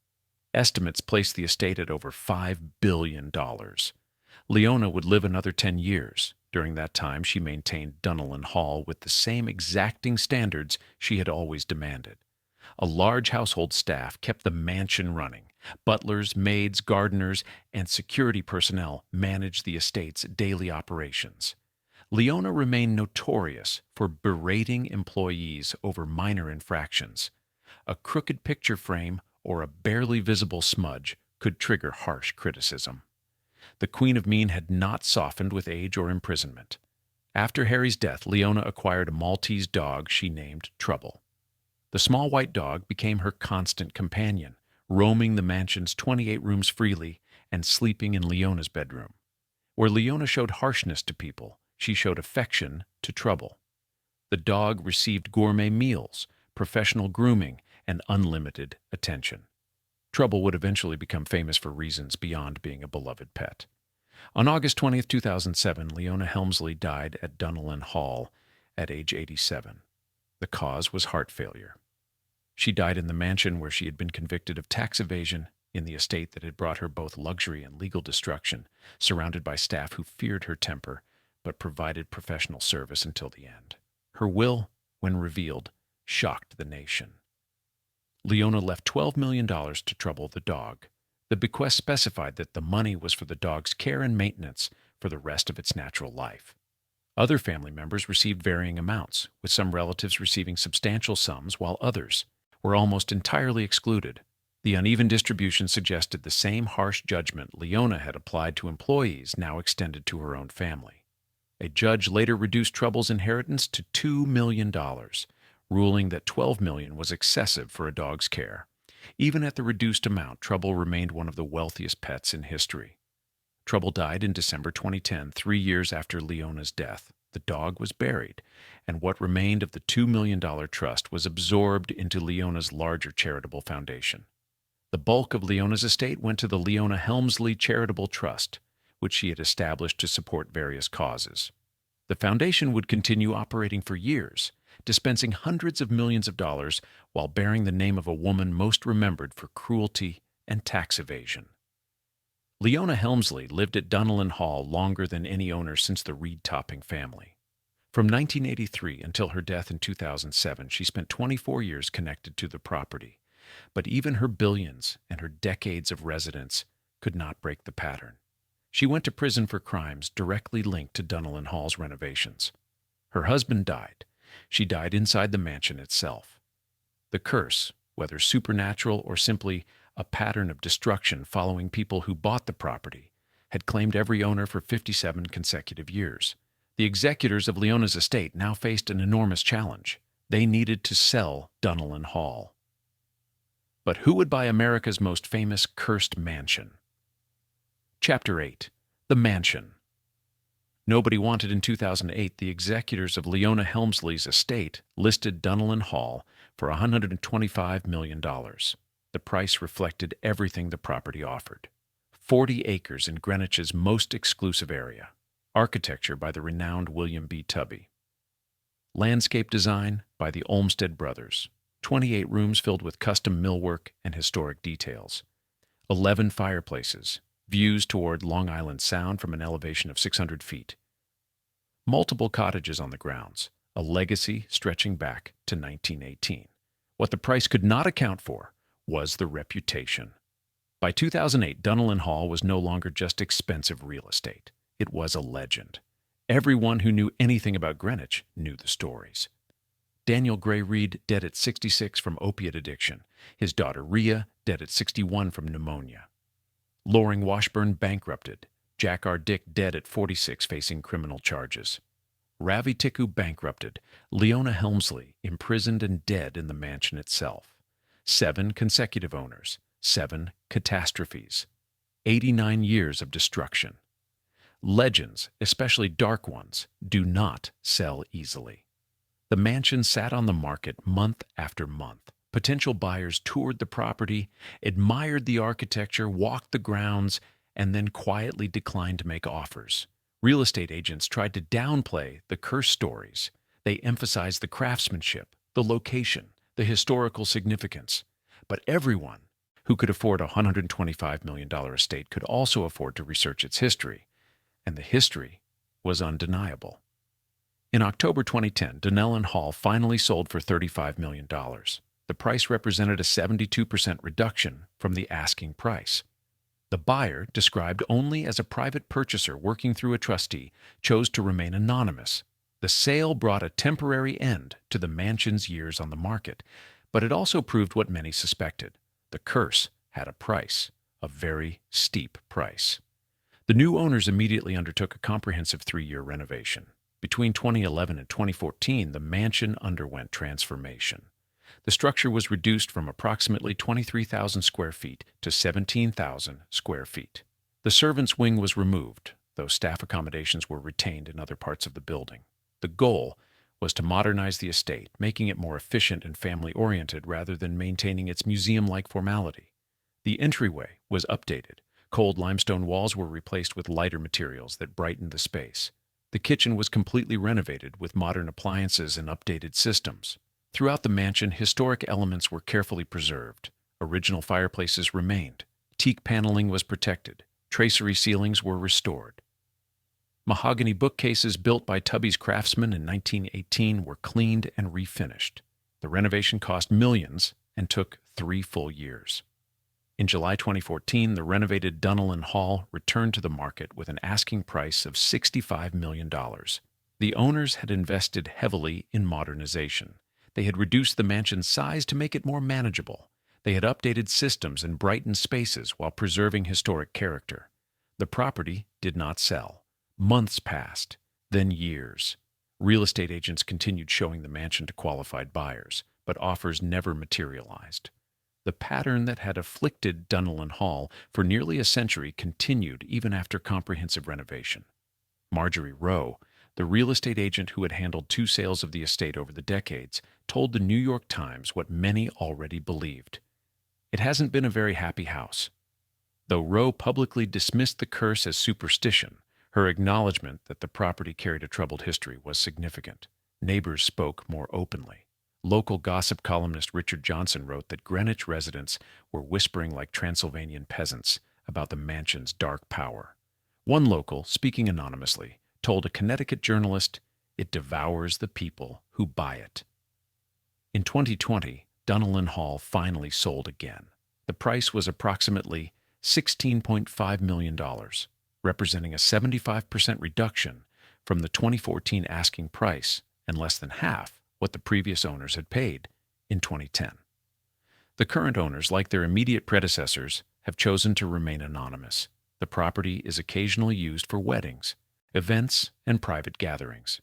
Estimates placed the estate at over $5 billion. Leona would live another 10 years. During that time, she maintained Dunnellen Hall with the same exacting standards she had always demanded. A large household staff kept the mansion running. Butlers, maids, gardeners, and security personnel managed the estate's daily operations. Leona remained notorious for berating employees over minor infractions. A crooked picture frame or a barely visible smudge could trigger harsh criticism. The Queen of Mean had not softened with age or imprisonment. After Harry's death, Leona acquired a Maltese dog she named Trouble. The small white dog became her constant companion, roaming the mansion's 28 rooms freely and sleeping in Leona's bedroom. Where Leona showed harshness to people, she showed affection to Trouble. The dog received gourmet meals, professional grooming, and unlimited attention. Trouble would eventually become famous for reasons beyond being a beloved pet. On August 20, 2007, Leona Helmsley died at Dunnellen Hall at age 87. The cause was heart failure. She died in the mansion where she had been convicted of tax evasion in the estate that had brought her both luxury and legal destruction, surrounded by staff who feared her temper but provided professional service until the end. Her will, when revealed, shocked the nation. Leona left $12 million to Trouble the dog. The bequest specified that the money was for the dog's care and maintenance for the rest of its natural life. Other family members received varying amounts, with some relatives receiving substantial sums while others were almost entirely excluded. The uneven distribution suggested the same harsh judgment Leona had applied to employees now extended to her own family. A judge later reduced Trouble's inheritance to $2 million, ruling that $12 million was excessive for a dog's care. Even at the reduced amount, Trouble remained one of the wealthiest pets in history. Trouble died in December 2010, 3 years after Leona's death. The dog was buried, and what remained of the $2 million trust was absorbed into Leona's larger charitable foundation. The bulk of Leona's estate went to the Leona Helmsley Charitable Trust, which she had established to support various causes. The foundation would continue operating for years, dispensing hundreds of millions of dollars while bearing the name of a woman most remembered for cruelty and tax evasion. Leona Helmsley lived at Dunnellen Hall longer than any owner since the Reid Topping family. From 1983 until her death in 2007, she spent 24 years connected to the property. But even her billions and her decades of residence could not break the pattern. She went to prison for crimes directly linked to Dunnellen Hall's renovations. Her husband died. She died inside the mansion itself. The curse, whether supernatural or simply a pattern of destruction following people who bought the property, had claimed every owner for 57 consecutive years. The executors of Leona's estate now faced an enormous challenge. They needed to sell Dunnellen Hall. But who would buy America's most famous cursed mansion? Chapter 8. The Mansion. Nobody wanted in 2008 the executors of Leona Helmsley's estate listed Dunnellen Hall for $125 million. The price reflected everything the property offered. 40 acres in Greenwich's most exclusive area. Architecture by the renowned William B. Tubby. Landscape design by the Olmsted brothers. 28 rooms filled with custom millwork and historic details. 11 fireplaces. Views toward Long Island Sound from an elevation of 600 feet. Multiple cottages on the grounds, a legacy stretching back to 1918. What the price could not account for was the reputation. By 2008, Dunnellen Hall was no longer just expensive real estate. It was a legend. Everyone who knew anything about Greenwich knew the stories. Daniel Grey Reid, dead at 66 from opiate addiction. His daughter Rhea, dead at 61 from pneumonia. Loring Washburn, bankrupted. Jack R. Dick, dead at 46, facing criminal charges. Ravi Tikkoo, bankrupted. Leona Helmsley, imprisoned and dead in the mansion itself. 7 consecutive owners. 7 catastrophes. 89 years of destruction. Legends, especially dark ones, do not sell easily. The mansion sat on the market month after month. Potential buyers toured the property, admired the architecture, walked the grounds, and then quietly declined to make offers. Real estate agents tried to downplay the curse stories. They emphasized the craftsmanship, the location, the historical significance. But everyone who could afford a $125 million estate could also afford to research its history, and the history was undeniable. In October 2010, Dunnellen Hall finally sold for $35 million. The price represented a 72% reduction from the asking price. The buyer, described only as a private purchaser working through a trustee, chose to remain anonymous. The sale brought a temporary end to the mansion's years on the market, but it also proved what many suspected. The curse had a price, a very steep price. The new owners immediately undertook a comprehensive 3-year renovation. Between 2011 and 2014, the mansion underwent transformation. The structure was reduced from approximately 23,000 square feet to 17,000 square feet. The servants' wing was removed, though staff accommodations were retained in other parts of the building. The goal was to modernize the estate, making it more efficient and family-oriented rather than maintaining its museum-like formality. The entryway was updated. Cold limestone walls were replaced with lighter materials that brightened the space. The kitchen was completely renovated with modern appliances and updated systems. Throughout the mansion, historic elements were carefully preserved. Original fireplaces remained. Teak paneling was protected. Tracery ceilings were restored. Mahogany bookcases built by Tubby's craftsmen in 1918 were cleaned and refinished. The renovation cost millions and took 3 full years. In July 2014, the renovated Dunnellen Hall returned to the market with an asking price of $65 million. The owners had invested heavily in modernization. They had reduced the mansion's size to make it more manageable. They had updated systems and brightened spaces while preserving historic character. The property did not sell. Months passed, then years. Real estate agents continued showing the mansion to qualified buyers, but offers never materialized. The pattern that had afflicted Dunnellen Hall for nearly a century continued even after comprehensive renovation. Marjorie Rowe, the real estate agent who had handled 2 sales of the estate over the decades, told the New York Times what many already believed. It hasn't been a very happy house. Though Rowe publicly dismissed the curse as superstition, her acknowledgement that the property carried a troubled history was significant. Neighbors spoke more openly. Local gossip columnist Richard Johnson wrote that Greenwich residents were whispering like Transylvanian peasants about the mansion's dark power. One local, speaking anonymously, told a Connecticut journalist, "It devours the people who buy it." In 2020, Dunnellen Hall finally sold again. The price was approximately $16.5 million, representing a 75% reduction from the 2014 asking price and less than half what the previous owners had paid in 2010. The current owners, like their immediate predecessors, have chosen to remain anonymous. The property is occasionally used for weddings, events, and private gatherings.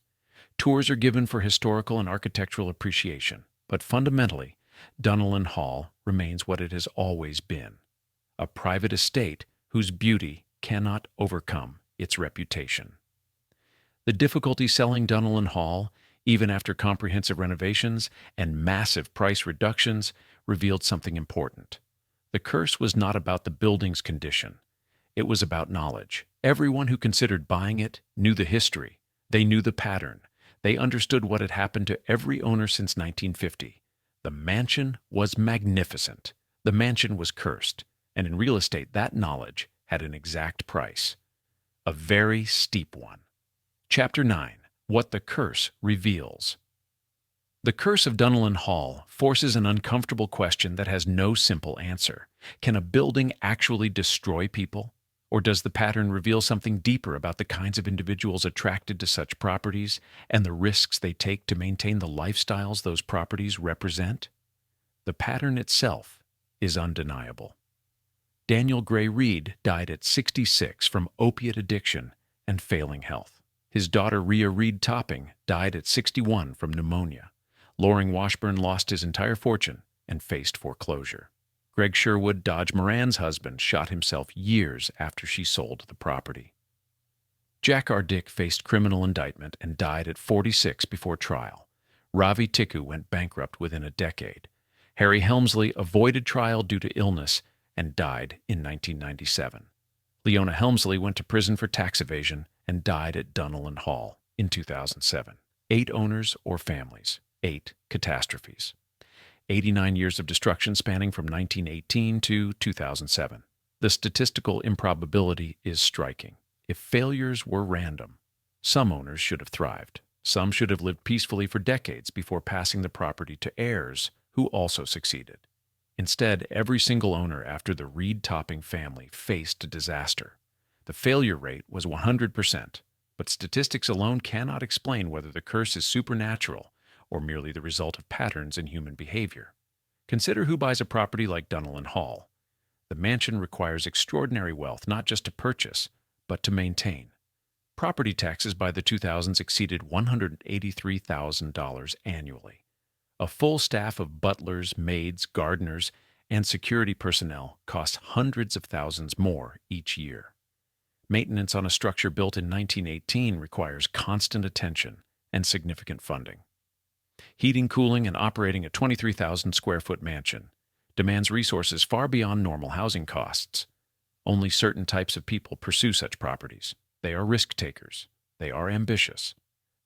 Tours are given for historical and architectural appreciation, but fundamentally, Dunnellen Hall remains what it has always been: a private estate whose beauty cannot overcome its reputation. The difficulty selling Dunnellen Hall, even after comprehensive renovations and massive price reductions, revealed something important. The curse was not about the building's condition. It was about knowledge. Everyone who considered buying it knew the history. They knew the pattern. They understood what had happened to every owner since 1950. The mansion was magnificent. The mansion was cursed. And in real estate, that knowledge had an exact price. A very steep one. Chapter 9. What the Curse Reveals. The curse of Dunnellen Hall forces an uncomfortable question that has no simple answer. Can a building actually destroy people? Or does the pattern reveal something deeper about the kinds of individuals attracted to such properties and the risks they take to maintain the lifestyles those properties represent? The pattern itself is undeniable. Daniel Grey Reid died at 66 from opiate addiction and failing health. His daughter Rhea Reid Topping died at 61 from pneumonia. Loring Washburn lost his entire fortune and faced foreclosure. Greg Sherwood, Dodge Moran's husband, shot himself years after she sold the property. Jack R. Dick faced criminal indictment and died at 46 before trial. Ravi Tikkoo went bankrupt within a decade. Harry Helmsley avoided trial due to illness and died in 1997. Leona Helmsley went to prison for tax evasion and died at Dunnellen Hall in 2007. 8 owners or families, 8 catastrophes. 89 years of destruction spanning from 1918 to 2007. The statistical improbability is striking. If failures were random, some owners should have thrived. Some should have lived peacefully for decades before passing the property to heirs who also succeeded. Instead, every single owner after the Reid Topping family faced a disaster. The failure rate was 100%, but statistics alone cannot explain whether the curse is supernatural or merely the result of patterns in human behavior. Consider who buys a property like Dunnellen Hall. The mansion requires extraordinary wealth not just to purchase, but to maintain. Property taxes by the 2000s exceeded $183,000 annually. A full staff of butlers, maids, gardeners, and security personnel costs hundreds of thousands more each year. Maintenance on a structure built in 1918 requires constant attention and significant funding. Heating, cooling, and operating a 23,000 square foot mansion demands resources far beyond normal housing costs. Only certain types of people pursue such properties. They are risk takers. They are ambitious.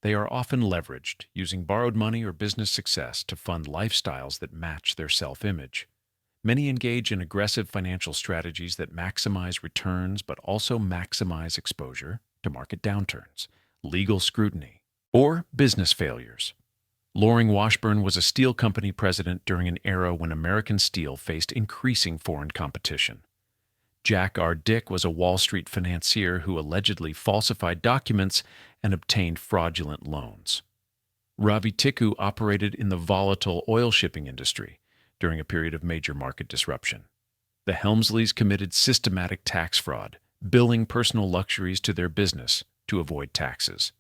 They are often leveraged, using borrowed money or business success to fund lifestyles that match their self-image. Many engage in aggressive financial strategies that maximize returns but also maximize exposure to market downturns, legal scrutiny, or business failures. Loring Washburn was a steel company president during an era when American steel faced increasing foreign competition. Jack R. Dick was a Wall Street financier who allegedly falsified documents and obtained fraudulent loans. Ravi Tikkoo operated in the volatile oil shipping industry during a period of major market disruption. The Helmsleys committed systematic tax fraud, billing personal luxuries to their business to avoid taxes.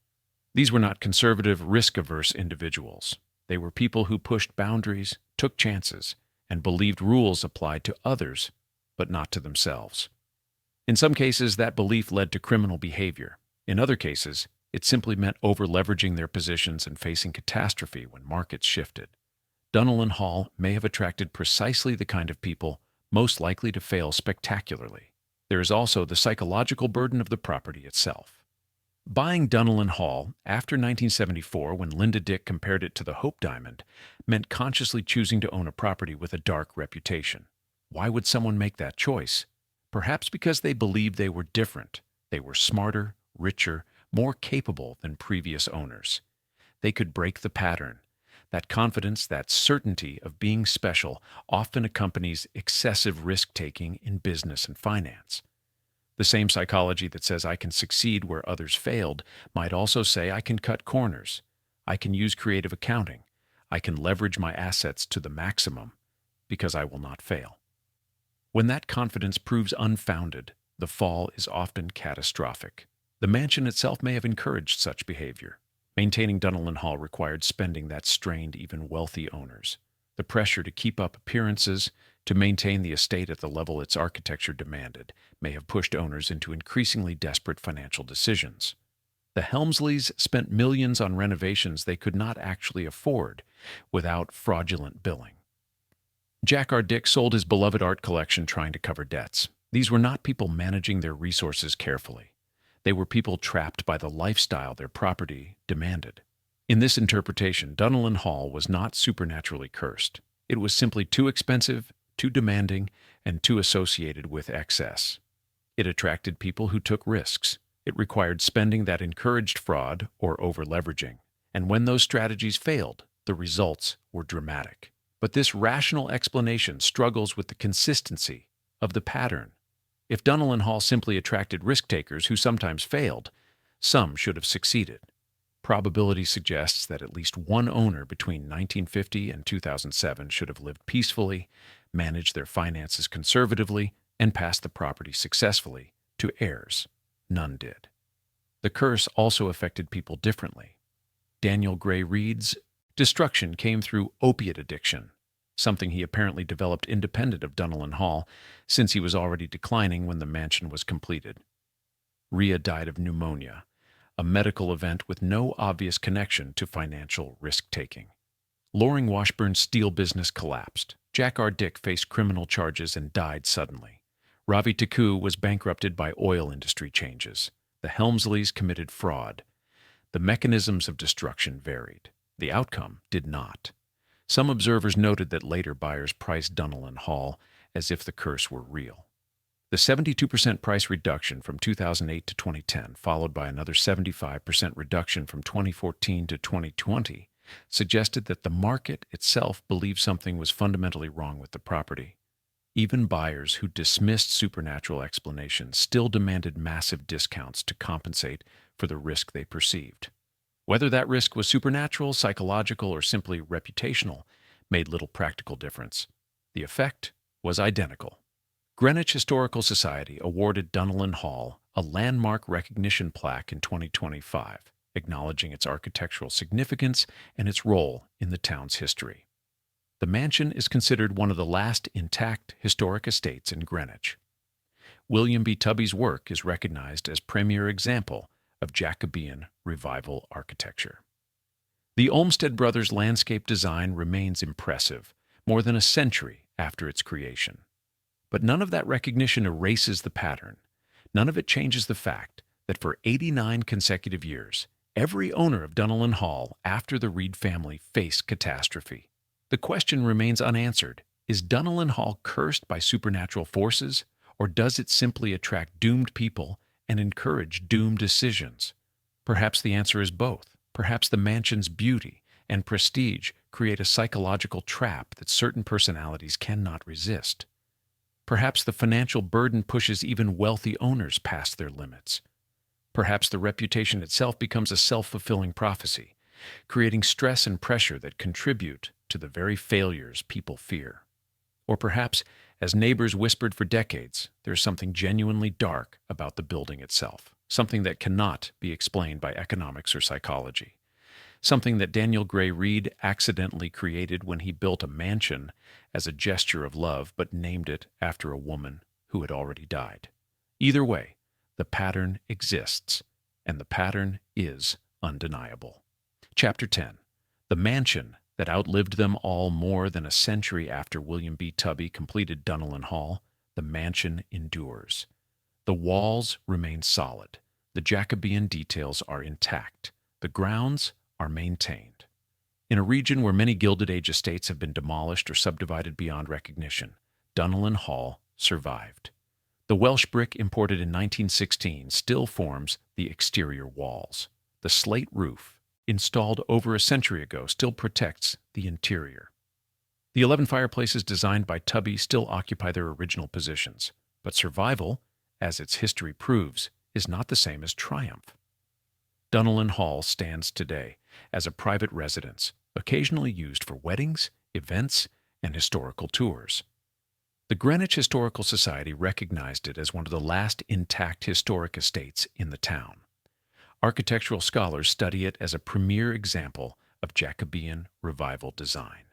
These were not conservative, risk-averse individuals. They were people who pushed boundaries, took chances, and believed rules applied to others, but not to themselves. In some cases, that belief led to criminal behavior. In other cases, it simply meant over-leveraging their positions and facing catastrophe when markets shifted. Dunnellen Hall may have attracted precisely the kind of people most likely to fail spectacularly. There is also the psychological burden of the property itself. Buying Dunnellen Hall after 1974, when Linda Dick compared it to the Hope Diamond, meant consciously choosing to own a property with a dark reputation. Why would someone make that choice? Perhaps because they believed they were different. They were smarter, richer, more capable than previous owners. They could break the pattern. That confidence, that certainty of being special often accompanies excessive risk-taking in business and finance. The same psychology that says I can succeed where others failed might also say I can cut corners. I can use creative accounting. I can leverage my assets to the maximum because I will not fail. When that confidence proves unfounded, the fall is often catastrophic. The mansion itself may have encouraged such behavior. Maintaining Dunnellen Hall required spending that strained even wealthy owners. The pressure to keep up appearances, To maintain the estate at the level its architecture demanded may have pushed owners into increasingly desperate financial decisions. The Helmsleys spent millions on renovations they could not actually afford without fraudulent billing. Jack R. Dick sold his beloved art collection trying to cover debts. These were not people managing their resources carefully. They were people trapped by the lifestyle their property demanded. In this interpretation, Dunnellen Hall was not supernaturally cursed. It was simply too expensive, too demanding, and too associated with excess. It attracted people who took risks. It required spending that encouraged fraud or over-leveraging. And when those strategies failed, the results were dramatic. But this rational explanation struggles with the consistency of the pattern. If Dunnellen Hall simply attracted risk-takers who sometimes failed, some should have succeeded. Probability suggests that at least one owner between 1950 and 2007 should have lived peacefully, managed their finances conservatively, and passed the property successfully to heirs. None did. The curse also affected people differently. Daniel Grey Reid's destruction came through opiate addiction, something he apparently developed independent of Dunnellen Hall, since he was already declining when the mansion was completed. Rhea died of pneumonia, a medical event with no obvious connection to financial risk-taking. Loring Washburn's steel business collapsed. Jack R. Dick faced criminal charges and died suddenly. Ravi Tikkoo was bankrupted by oil industry changes. The Helmsleys committed fraud. The mechanisms of destruction varied. The outcome did not. Some observers noted that later buyers priced Dunnellen Hall as if the curse were real. The 72% price reduction from 2008 to 2010, followed by another 75% reduction from 2014 to 2020, suggested that the market itself believed something was fundamentally wrong with the property. Even buyers who dismissed supernatural explanations still demanded massive discounts to compensate for the risk they perceived. Whether that risk was supernatural, psychological, or simply reputational made little practical difference. The effect was identical. Greenwich Historical Society awarded Dunnellen Hall a landmark recognition plaque in 2025, acknowledging its architectural significance and its role in the town's history. The mansion is considered one of the last intact historic estates in Greenwich. William B. Tubby's work is recognized as premier example of Jacobean revival architecture. The Olmsted Brothers' landscape design remains impressive, more than a century after its creation. But none of that recognition erases the pattern. None of it changes the fact that for 89 consecutive years, every owner of Dunnellen Hall after the Reid family faced catastrophe. The question remains unanswered. Is Dunnellen Hall cursed by supernatural forces, or does it simply attract doomed people and encourage doomed decisions? Perhaps the answer is both. Perhaps the mansion's beauty and prestige create a psychological trap that certain personalities cannot resist. Perhaps the financial burden pushes even wealthy owners past their limits. Perhaps the reputation itself becomes a self-fulfilling prophecy, creating stress and pressure that contribute to the very failures people fear. Or perhaps, as neighbors whispered for decades, there's something genuinely dark about the building itself, something that cannot be explained by economics or psychology, something that Daniel Grey Reid accidentally created when he built a mansion as a gesture of love but named it after a woman who had already died. Either way, the pattern exists, and the pattern is undeniable. Chapter 10. The mansion that outlived them all more than a century after William B. Tubby completed Dunnellen Hall, the mansion endures. The walls remain solid. The Jacobean details are intact. The grounds are maintained. In a region where many Gilded Age estates have been demolished or subdivided beyond recognition, Dunnellen Hall survived. The Welsh brick imported in 1916 still forms the exterior walls. The slate roof, installed over a century ago, still protects the interior. The 11 fireplaces designed by Tubby still occupy their original positions, but survival, as its history proves, is not the same as triumph. Dunnellen Hall stands today as a private residence, occasionally used for weddings, events, and historical tours. The Greenwich Historical Society recognized it as one of the last intact historic estates in the town. Architectural scholars study it as a premier example of Jacobean revival design.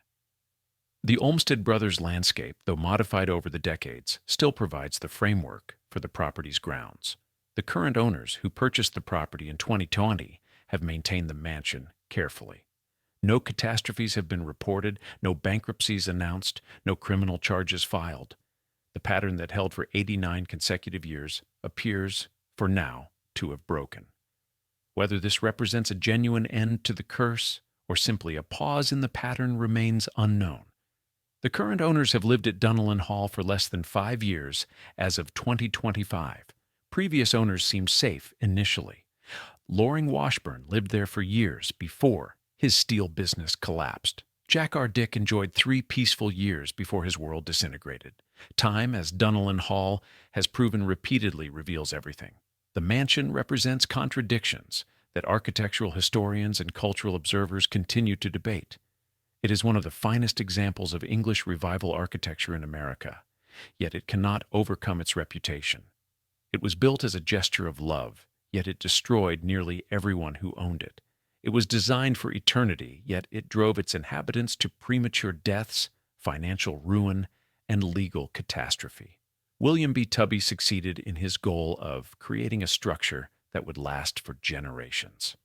The Olmsted Brothers landscape, though modified over the decades, still provides the framework for the property's grounds. The current owners, who purchased the property in 2020, have maintained the mansion carefully. No catastrophes have been reported, no bankruptcies announced, no criminal charges filed. The pattern that held for 89 consecutive years appears, for now, to have broken. Whether this represents a genuine end to the curse or simply a pause in the pattern remains unknown. The current owners have lived at Dunnellen Hall for less than 5 years as of 2025. Previous owners seemed safe initially. Loring Washburn lived there for years before his steel business collapsed. Jack R. Dick enjoyed 3 peaceful years before his world disintegrated. Time, as Dunnellen Hall has proven repeatedly, reveals everything. The mansion represents contradictions that architectural historians and cultural observers continue to debate. It is one of the finest examples of English revival architecture in America, yet it cannot overcome its reputation. It was built as a gesture of love, yet it destroyed nearly everyone who owned it. It was designed for eternity, yet it drove its inhabitants to premature deaths, financial ruin, and legal catastrophe. William B. Tubby succeeded in his goal of creating a structure that would last for generations.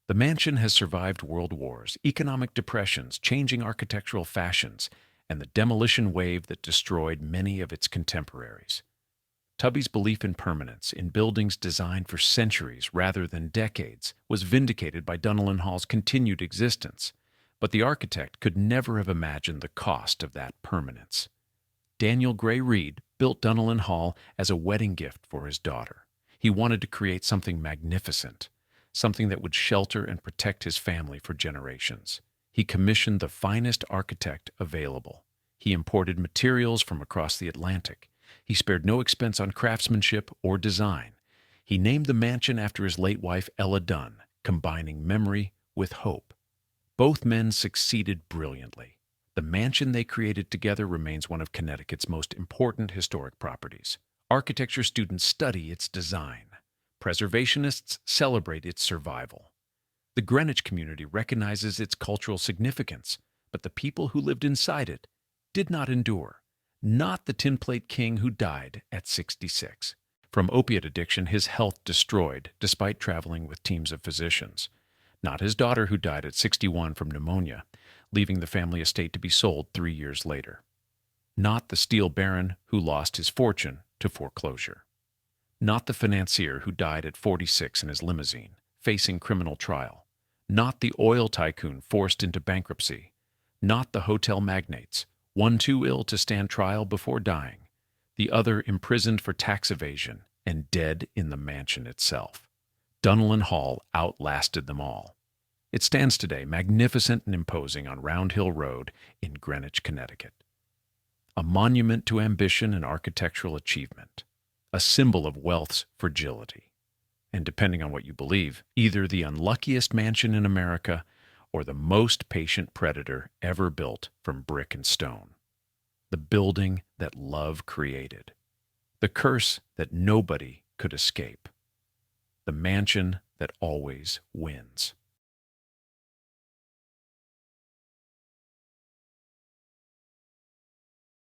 The mansion has survived world wars, economic depressions, changing architectural fashions, and the demolition wave that destroyed many of its contemporaries. Tubby's belief in permanence, in buildings designed for centuries rather than decades, was vindicated by Dunnellen Hall's continued existence, but the architect could never have imagined the cost of that permanence. Daniel Grey Reid built Dunnellen Hall as a wedding gift for his daughter. He wanted to create something magnificent, something that would shelter and protect his family for generations. He commissioned the finest architect available. He imported materials from across the Atlantic. He spared no expense on craftsmanship or design. He named the mansion after his late wife Ella Dunn, combining memory with hope. Both men succeeded brilliantly. The mansion they created together remains one of Connecticut's most important historic properties. Architecture students study its design. Preservationists celebrate its survival. The Greenwich community recognizes its cultural significance, but the people who lived inside it did not endure. Not the tin plate king who died at 66. From opiate addiction, his health destroyed despite traveling with teams of physicians. Not his daughter who died at 61 from pneumonia, leaving the family estate to be sold 3 years later. Not the steel baron who lost his fortune to foreclosure. Not the financier who died at 46 in his limousine, facing criminal trial. Not the oil tycoon forced into bankruptcy. Not the hotel magnates, one too ill to stand trial before dying, the other imprisoned for tax evasion and dead in the mansion itself. Dunnellen Hall outlasted them all. It stands today, magnificent and imposing, on Round Hill Road in Greenwich, Connecticut. A monument to ambition and architectural achievement, a symbol of wealth's fragility, and depending on what you believe, either the unluckiest mansion in America or the most patient predator ever built from brick and stone. The building that love created. The curse that nobody could escape. The mansion that always wins.